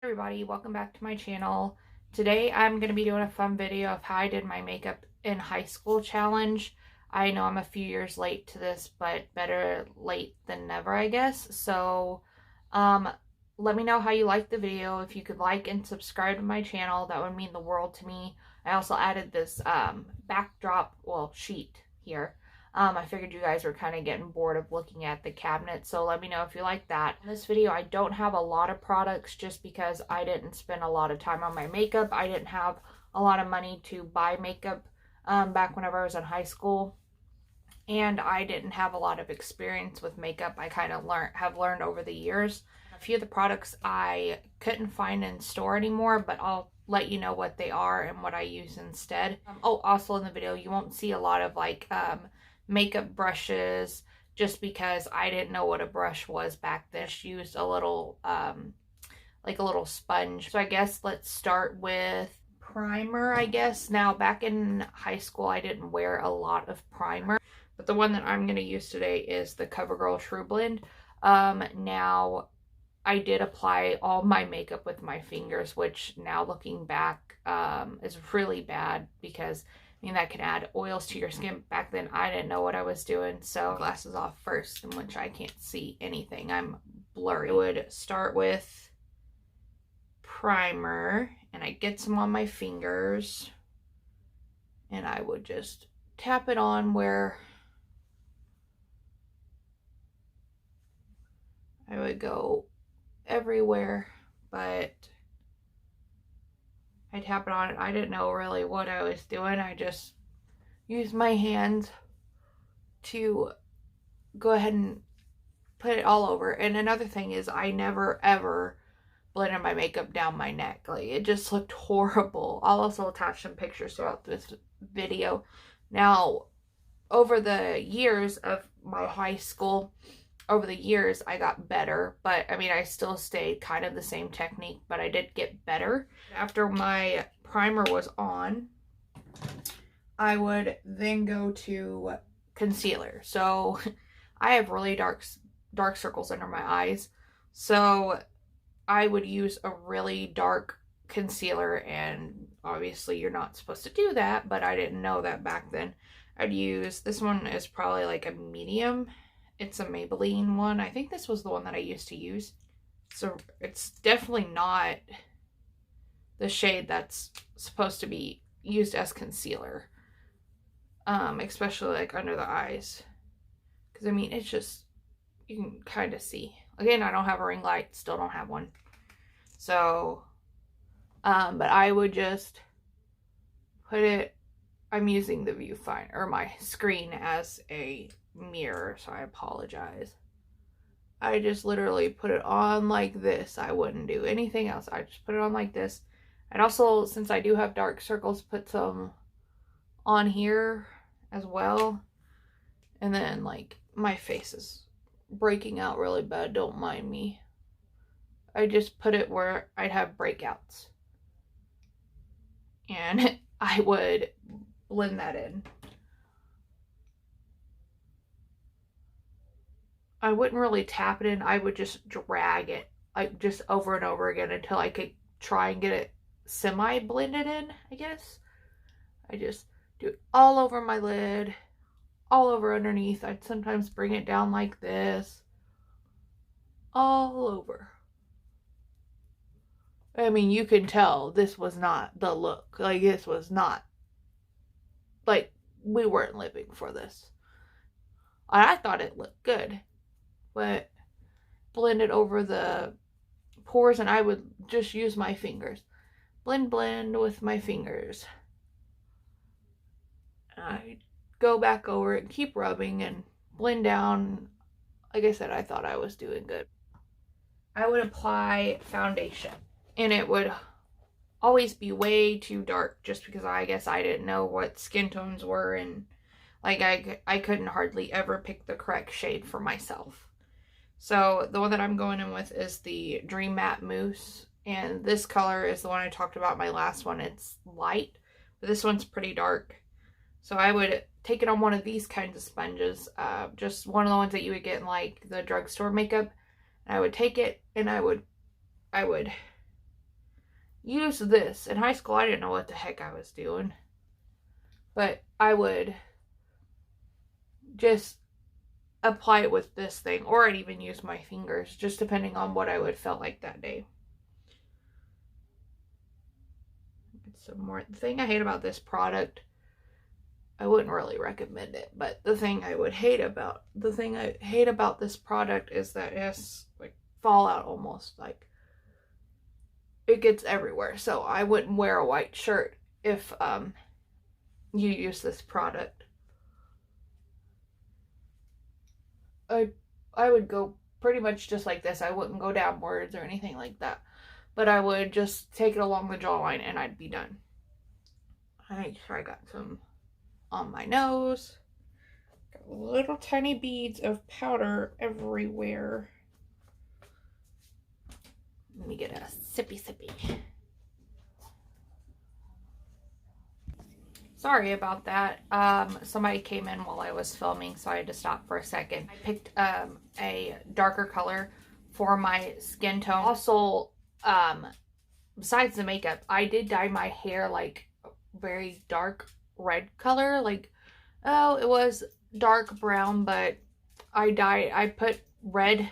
Everybody, welcome back to my channel. Today I'm going to be doing a fun video of how I did my makeup in high school challenge. I know I'm a few years late to this, but better late than never, I guess. So let me know how you liked the video. If you could like and subscribe to my channel, that would mean the world to me. I also added this backdrop, sheet here. I figured you guys were kind of getting bored of looking at the cabinet, so let me know if you like that. In this video, I don't have a lot of products just because I didn't spend a lot of time on my makeup. I didn't have a lot of money to buy makeup back whenever I was in high school, and I didn't have a lot of experience with makeup. I kind of have learned over the years. A few of the products I couldn't find in store anymore, but I'll let you know what they are and what I use instead. Also in the video, you won't see a lot of makeup brushes just because I didn't know what a brush was back then. I just used a little like a little sponge. So I guess let's start with primer, I guess. Now back in high school I didn't wear a lot of primer, but the one that I'm going to use today is the CoverGirl True Blend. Now I did apply all my makeup with my fingers, which now looking back is really bad because that can add oils to your skin. Back then, I didn't know what I was doing, so glasses off first, in which I can't see anything. I'm blurry. I would start with primer, and I get some on my fingers, and I would just tap it on where I would go everywhere, but I tap it on it. I didn't know really what I was doing. I just used my hands to go ahead and put it all over. And another thing is I never ever blended my makeup down my neck. Like, it just looked horrible. I'll also attach some pictures throughout this video. Now, over the years of my high school, I got better, but I mean, I still stayed kind of the same technique, but I did get better. After my primer was on, I would then go to concealer. So I have really dark circles under my eyes, so I would use a really dark concealer, and obviously you're not supposed to do that, but I didn't know that back then. I'd use, this one is probably like a medium. It's a Maybelline one. I think this was the one that I used to use. So it's definitely not the shade that's supposed to be used as concealer. Especially like under the eyes. Because I mean, it's just, you can kind of see. Again, I don't have a ring light. Still don't have one. So, but I would just put it, I'm using the viewfinder, or my screen, as a mirror, so I apologize. I just literally put it on like this. I wouldn't do anything else. I just put it on like this. And also, since I do have dark circles, put some on here as well. And then, like, my face is breaking out really bad. Don't mind me. I just put it where I'd have breakouts. And I would blend that in. I wouldn't really tap it in. I would just drag it, like, just over and over again until I could try and get it semi-blended in, I guess. I just do it all over my lid, all over underneath. I'd sometimes bring it down like this, all over. I mean, you can tell this was not the look. Like, this was not, like, we weren't living for this. I thought it looked good, but blend it over the pores, and I would just use my fingers. Blend with my fingers. I go back over it and keep rubbing and blend down. Like I said, I thought I was doing good. I would apply foundation, and it would always be way too dark just because I guess I didn't know what skin tones were, and like I couldn't hardly ever pick the correct shade for myself. So the one that I'm going in with is the Dream Matte Mousse, and this color is the one I talked about in my last one. It's light, but this one's pretty dark. So I would take it on one of these kinds of sponges, just one of the ones that you would get in like the drugstore makeup. And I would take it and I would use this. In high school, I didn't know what the heck I was doing. But I would just apply it with this thing, or I'd even use my fingers, just depending on what I would felt like that day. Some more. The thing I hate about this product, I wouldn't really recommend it, but the thing I hate about this product is that it has like fallout almost, like it gets everywhere. So I wouldn't wear a white shirt if you use this product. I would go pretty much just like this. I wouldn't go downwards or anything like that, but I would just take it along the jawline and I'd be done. I make sure I got some on my nose. Got little tiny beads of powder everywhere. Let me get a sippy. Sorry about that. Somebody came in while I was filming, so I had to stop for a second. I picked a darker color for my skin tone. Also, besides the makeup, I did dye my hair like very dark red color. Like, oh, it was dark brown, but I put red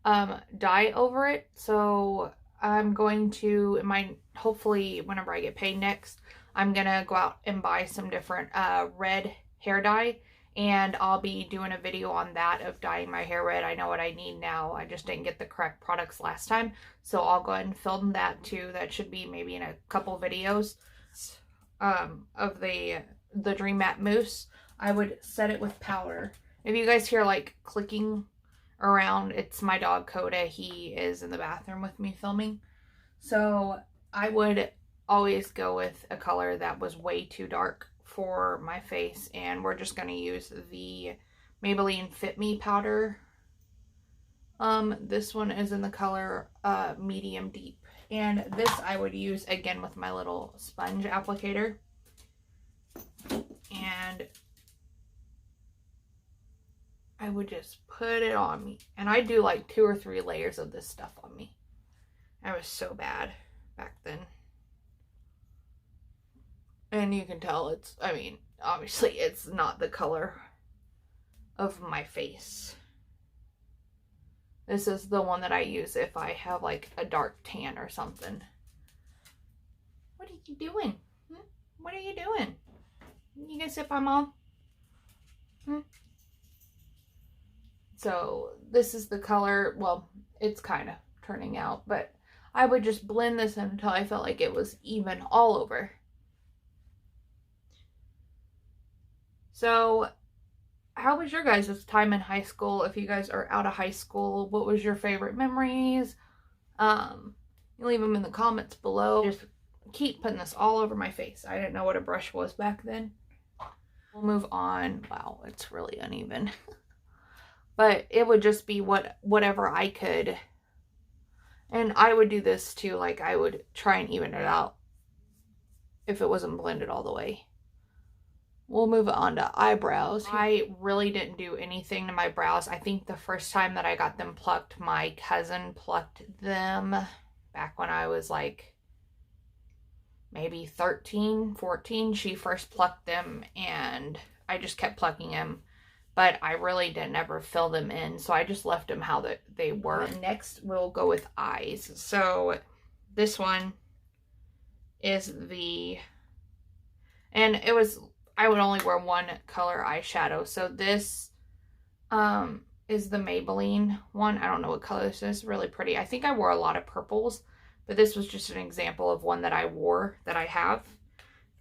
dye over it. So I'm going to, hopefully whenever I get paid next, I'm gonna go out and buy some different red hair dye, and I'll be doing a video on that of dyeing my hair red. I know what I need now. I just didn't get the correct products last time, so I'll go ahead and film that too. That should be maybe in a couple videos of the Dream Matte Mousse. I would set it with powder. If you guys hear like clicking around, it's my dog Coda. He is in the bathroom with me filming. So I would always go with a color that was way too dark for my face, and we're just going to use the Maybelline Fit Me Powder. This one is in the color medium deep, and this I would use again with my little sponge applicator, and I would just put it on me, and I do like 2 or 3 layers of this stuff on me. I was so bad back then. And you can tell it's, I mean, obviously it's not the color of my face. This is the one that I use if I have like a dark tan or something. What are you doing? What are you doing? You gonna sit by mom? So this is the color. Well, it's kind of turning out, but I would just blend this in until I felt like it was even all over. So how was your guys' time in high school? If you guys are out of high school, what was your favorite memories? You leave them in the comments below. Just keep putting this all over my face. I didn't know what a brush was back then. We'll move on. Wow, it's really uneven. But it would just be whatever I could. And I would do this too. Like, I would try and even it out if it wasn't blended all the way. We'll move on to eyebrows. I really didn't do anything to my brows. I think the first time that I got them plucked, my cousin plucked them back when I was like maybe 13, 14. She first plucked them and I just kept plucking them. But I really didn't ever fill them in, so I just left them how they were. And next, we'll go with eyes. So this one is and it was, I would only wear one color eyeshadow. So this is the Maybelline one. I don't know what color this is. Really pretty. I think I wore a lot of purples, but this was just an example of one that I wore that I have.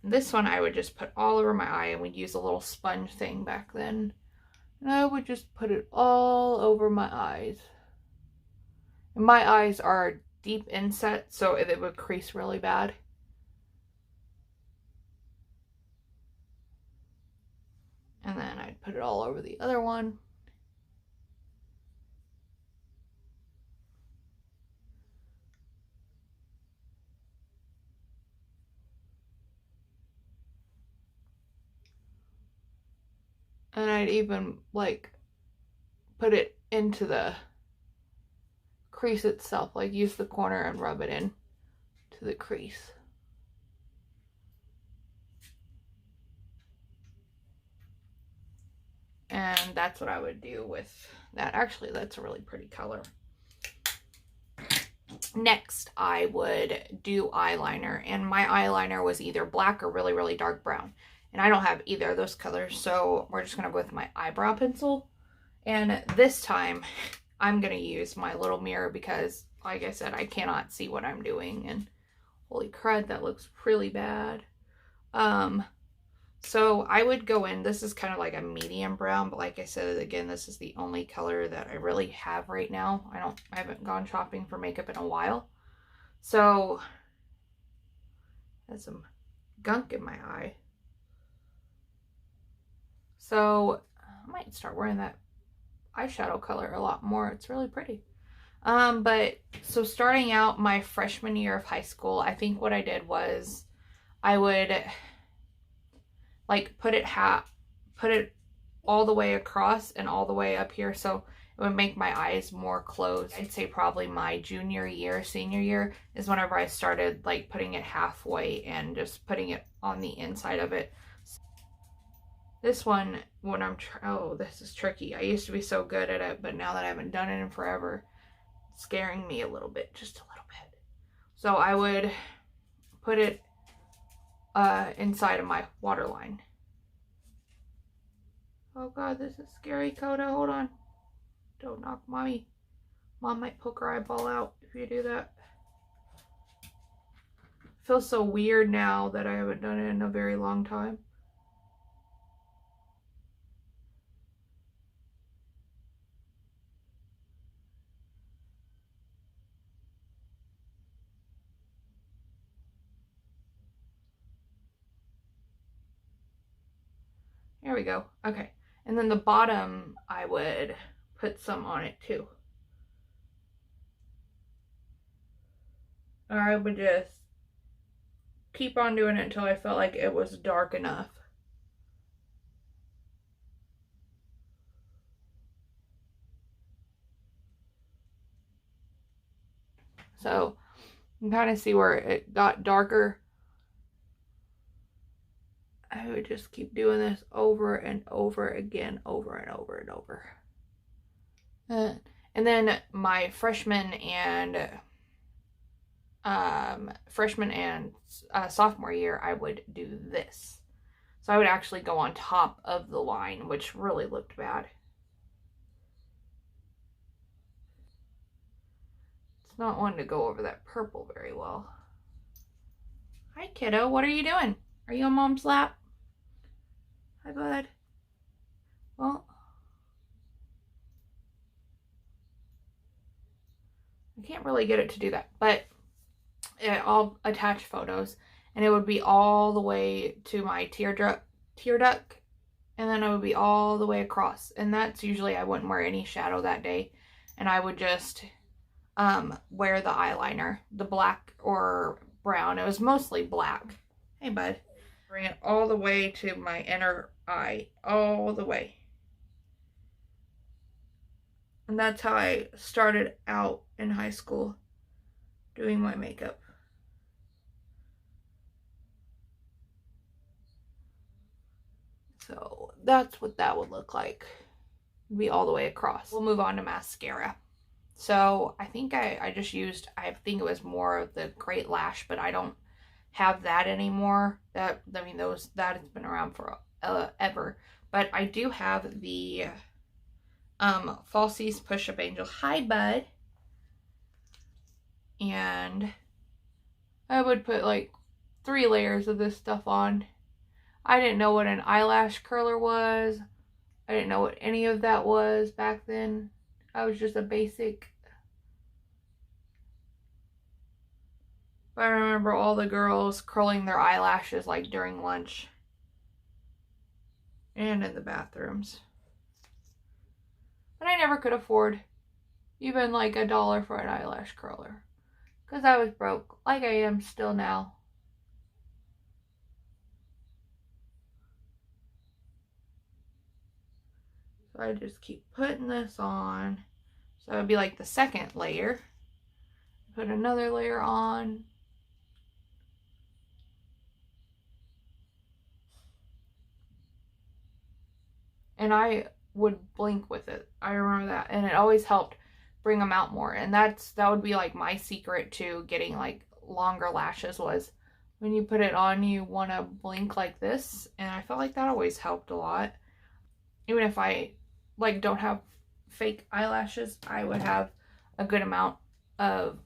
And this one I would just put all over my eye, and we'd use a little sponge thing back then. And I would just put it all over my eyes. And my eyes are deep inset, so it would crease really bad. And then I'd put it all over the other one. And I'd even like put it into the crease itself, like use the corner and rub it in to the crease. And that's what I would do with that. Actually, that's a really pretty color. Next, I would do eyeliner, and my eyeliner was either black or really, really dark brown. And I don't have either of those colors, so we're just going to go with my eyebrow pencil. And this time, I'm going to use my little mirror because, like I said, I cannot see what I'm doing. And holy crud, that looks really bad. So I would go in, this is kind of like a medium brown, but like I said, again, this is the only color that I really have right now. I haven't gone shopping for makeup in a while. So, there's some gunk in my eye. So, I might start wearing that eyeshadow color a lot more. It's really pretty. But, so starting out my freshman year of high school, I think what I did was I would like put it all the way across and all the way up here, so it would make my eyes more closed. I'd say probably my junior year, senior year is whenever I started like putting it halfway and just putting it on the inside of it. This one, when oh, this is tricky. I used to be so good at it, but now that I haven't done it in forever, it's scaring me a little bit, just a little bit. So I would put it inside of my waterline. Oh god, this is scary, Coda. Hold on. Don't knock mommy. Mom might poke her eyeball out if you do that. It feels so weird now that I haven't done it in a very long time. There we go. Okay. And then the bottom, I would put some on it too. Or I would just keep on doing it until I felt like it was dark enough. So you can kind of see where it got darker. I would just keep doing this over and over again, over and over and over. And then my freshman and sophomore year, I would do this. So I would actually go on top of the line, which really looked bad. It's not wanting to go over that purple very well. Hi, kiddo. What are you doing? Are you on mom's lap? Hi, bud. Well, I can't really get it to do that, but I'll attach photos, and it would be all the way to my tear duct, and then it would be all the way across. And that's usually, I wouldn't wear any shadow that day, and I would just wear the eyeliner, the black or brown. It was mostly black. Hey, bud. Bring it all the way to my inner eye, all the way. And that's how I started out in high school doing my makeup. So that's what that would look like. It'd be all the way across. We'll move on to mascara. So I think I just used, I think it was more of the Great Lash, but I don't have that anymore. That has been around for ever. But I do have the Falsies Push Up Angel. Hi, bud. And I would put like 3 layers of this stuff on. I didn't know what an eyelash curler was. I didn't know what any of that was back then. I was just a basic. But I remember all the girls curling their eyelashes like during lunch and in the bathrooms. But I never could afford even like $1 for an eyelash curler because I was broke, like I am still now. So I just keep putting this on. So it would be like the second layer. Put another layer on. and I would blink with it. I remember that, and it always helped bring them out more. And that would be like my secret to getting like longer lashes, was when you put it on, you want to blink like this, and I felt like that always helped a lot. Even if I like don't have fake eyelashes, I would have a good amount of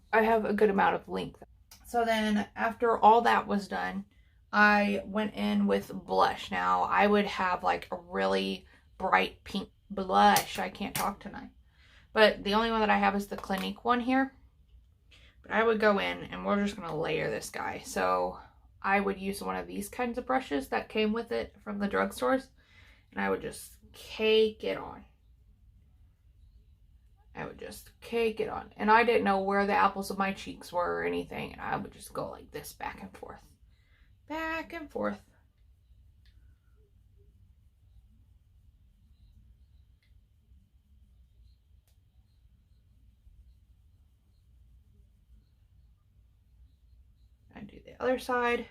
length. So then after all that was done, I went in with blush. Now I would have like a really bright pink blush. I can't talk tonight. But the only one that I have is the Clinique one here. But I would go in and we're just going to layer this guy. So I would use one of these kinds of brushes that came with it from the drugstores. And I would just cake it on. I would just cake it on. And I didn't know where the apples of my cheeks were or anything. And I would just go like this back and forth. Back and forth. I do the other side.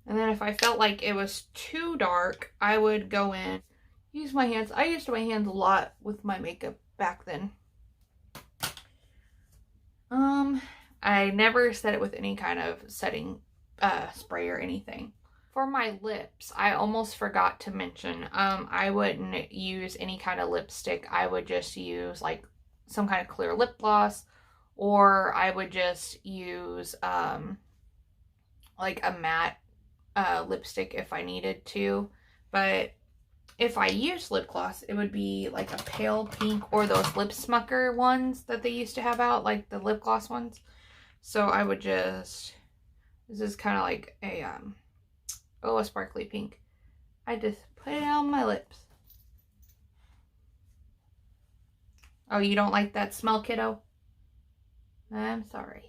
And then if I felt like it was too dark, I would go in, use my hands. I used my hands a lot with my makeup back then. I never set it with any kind of setting spray or anything. For my lips, I almost forgot to mention, I wouldn't use any kind of lipstick. I would just use like some kind of clear lip gloss, or I would just use like a matte lipstick if I needed to. But if I used lip gloss, it would be like a pale pink, or those lip smucker ones that they used to have out, like the lip gloss ones. So I would just, this is kind of like a sparkly pink. I just put it on my lips. Oh, you don't like that smell, kiddo? I'm sorry.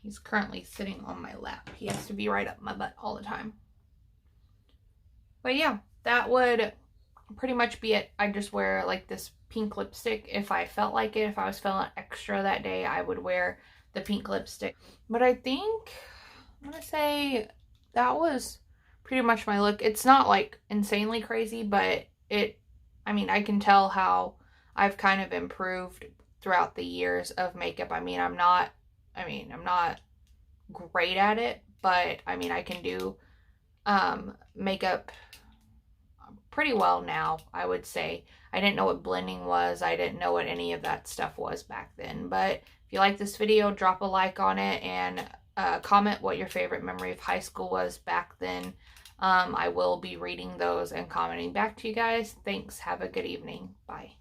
He's currently sitting on my lap. He has to be right up my butt all the time. But yeah, that would pretty much be it. I just wear like this pink lipstick if I felt like it. If I was feeling extra that day, I would wear the pink lipstick. But I think, I'm gonna say that was pretty much my look. It's not like insanely crazy, but I mean, I can tell how I've kind of improved throughout the years of makeup. I'm not great at it, but I mean, I can do makeup pretty well now, I would say. I didn't know what blending was. I didn't know what any of that stuff was back then. But if you like this video, drop a like on it, and comment what your favorite memory of high school was back then. I will be reading those and commenting back to you guys. Thanks. Have a good evening. Bye.